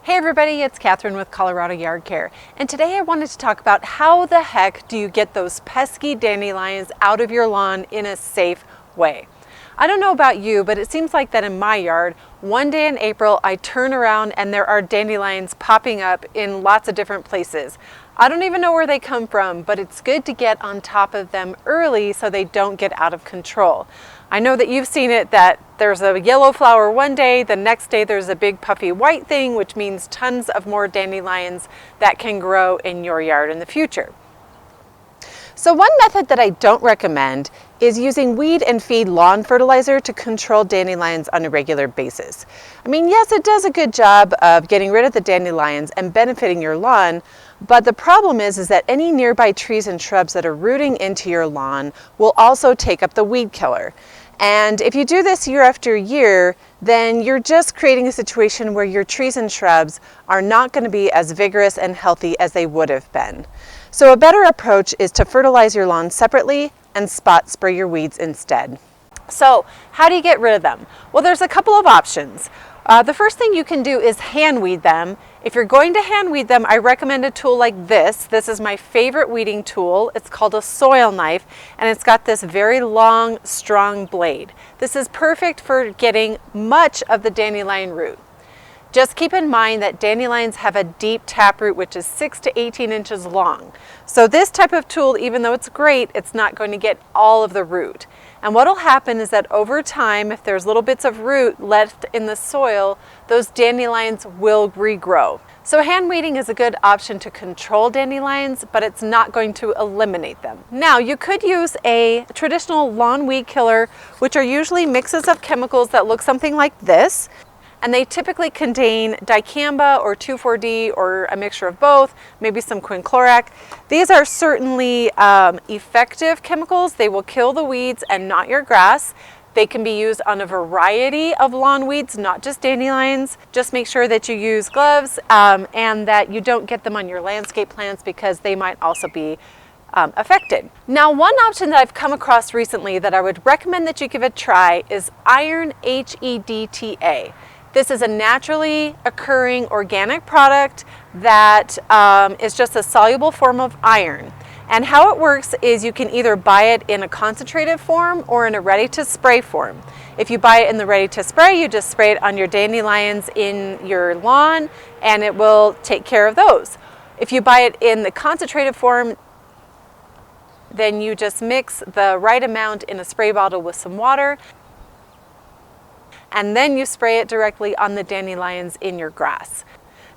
Hey everybody, it's Catherine with Colorado Yard Care, and today I wanted to talk about how the heck do you get those pesky dandelions out of your lawn in a safe way. I don't know about you, but it seems like that in my yard, one day in April I turn around and there are dandelions popping up in lots of different places. I don't even know where they come from, but it's good to get on top of them early so they don't get out of control. I know that you've seen it, that there's a yellow flower one day, the next day there's a big puffy white thing, which means tons of more dandelions that can grow in your yard in the future. So one method that I don't recommend is using weed and feed lawn fertilizer to control dandelions on a regular basis. I mean, yes, it does a good job of getting rid of the dandelions and benefiting your lawn, but the problem is that any nearby trees and shrubs that are rooting into your lawn will also take up the weed killer. And if you do this year after year, then you're just creating a situation where your trees and shrubs are not going to be as vigorous and healthy as they would have been. So a better approach is to fertilize your lawn separately and spot spray your weeds instead. So how do you get rid of them? Well, there's a couple of options. The first thing you can do is hand weed them. If you're going to hand weed them, I recommend a tool like this. This is my favorite weeding tool. It's called a soil knife, and it's got this very long, strong blade. This is perfect for getting much of the dandelion root. Just keep in mind that dandelions have a deep taproot, which is 6 to 18 inches long. So this type of tool, even though it's great, it's not going to get all of the root. And what will happen is that over time, if there's little bits of root left in the soil, those dandelions will regrow. So hand weeding is a good option to control dandelions, but it's not going to eliminate them. Now, you could use a traditional lawn weed killer, which are usually mixes of chemicals that look something like this. And they typically contain dicamba or 2,4-D or a mixture of both, maybe some quinclorac. These are certainly effective chemicals. They will kill the weeds and not your grass. They can be used on a variety of lawn weeds, not just dandelions. Just make sure that you use gloves and that you don't get them on your landscape plants because they might also be affected. Now, one option that I've come across recently that I would recommend that you give a try is iron HEDTA. This is a naturally occurring organic product that is just a soluble form of iron. And how it works is you can either buy it in a concentrated form or in a ready-to-spray form. If you buy it in the ready-to-spray, you just spray it on your dandelions in your lawn and it will take care of those. If you buy it in the concentrated form, then you just mix the right amount in a spray bottle with some water, and then you spray it directly on the dandelions in your grass.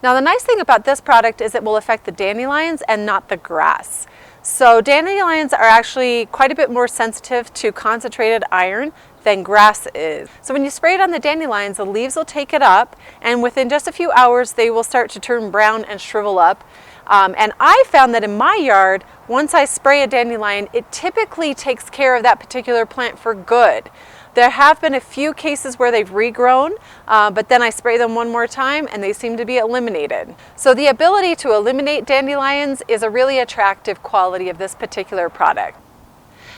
Now, the nice thing about this product is it will affect the dandelions and not the grass. So dandelions are actually quite a bit more sensitive to concentrated iron than grass is. So when you spray it on the dandelions, the leaves will take it up, and within just a few hours they will start to turn brown and shrivel up. And I found that in my yard, once I spray a dandelion, it typically takes care of that particular plant for good. There have been a few cases where they've regrown, but then I spray them one more time and they seem to be eliminated. So the ability to eliminate dandelions is a really attractive quality of this particular product.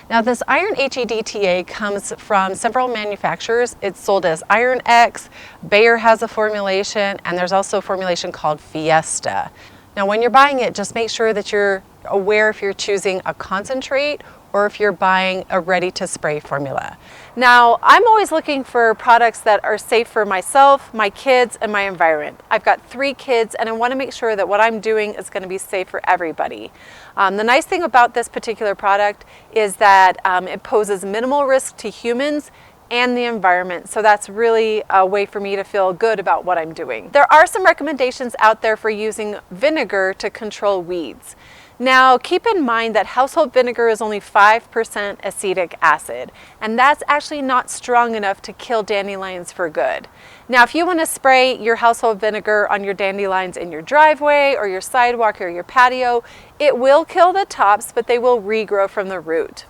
Now, this iron HEDTA comes from several manufacturers. It's sold as Iron X, Bayer has a formulation, and there's also a formulation called Fiesta. Now, when you're buying it, just make sure that you're aware if you're choosing a concentrate or if you're buying a ready-to-spray formula. Now, I'm always looking for products that are safe for myself, my kids, and my environment. I've got 3 kids, and I want to make sure that what I'm doing is going to be safe for everybody. The nice thing about this particular product is that it poses minimal risk to humans and the environment. So that's really a way for me to feel good about what I'm doing. There are some recommendations out there for using vinegar to control weeds. Now, keep in mind that household vinegar is only 5% acetic acid, and that's actually not strong enough to kill dandelions for good. Now, if you want to spray your household vinegar on your dandelions in your driveway or your sidewalk or your patio, it will kill the tops, but they will regrow from the root.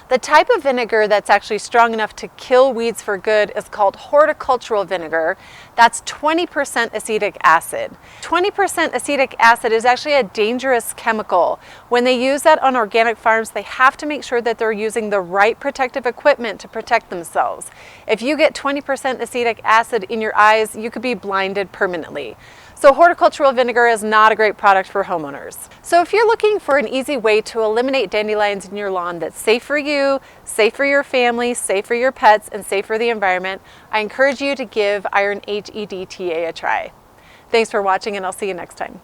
The type of vinegar that's actually strong enough to kill weeds for good is called horticultural vinegar. That's 20% acetic acid. 20% acetic acid is actually a dangerous chemical. When they use that on organic farms, they have to make sure that they're using the right protective equipment to protect themselves. If you get 20% acetic acid in your eyes, you could be blinded permanently. So horticultural vinegar is not a great product for homeowners. So if you're looking for an easy way to eliminate dandelions in your lawn that's safe for you, safe for your family, safe for your pets, and safe for the environment, I encourage you to give Iron HEDTA a try. Thanks for watching, and I'll see you next time.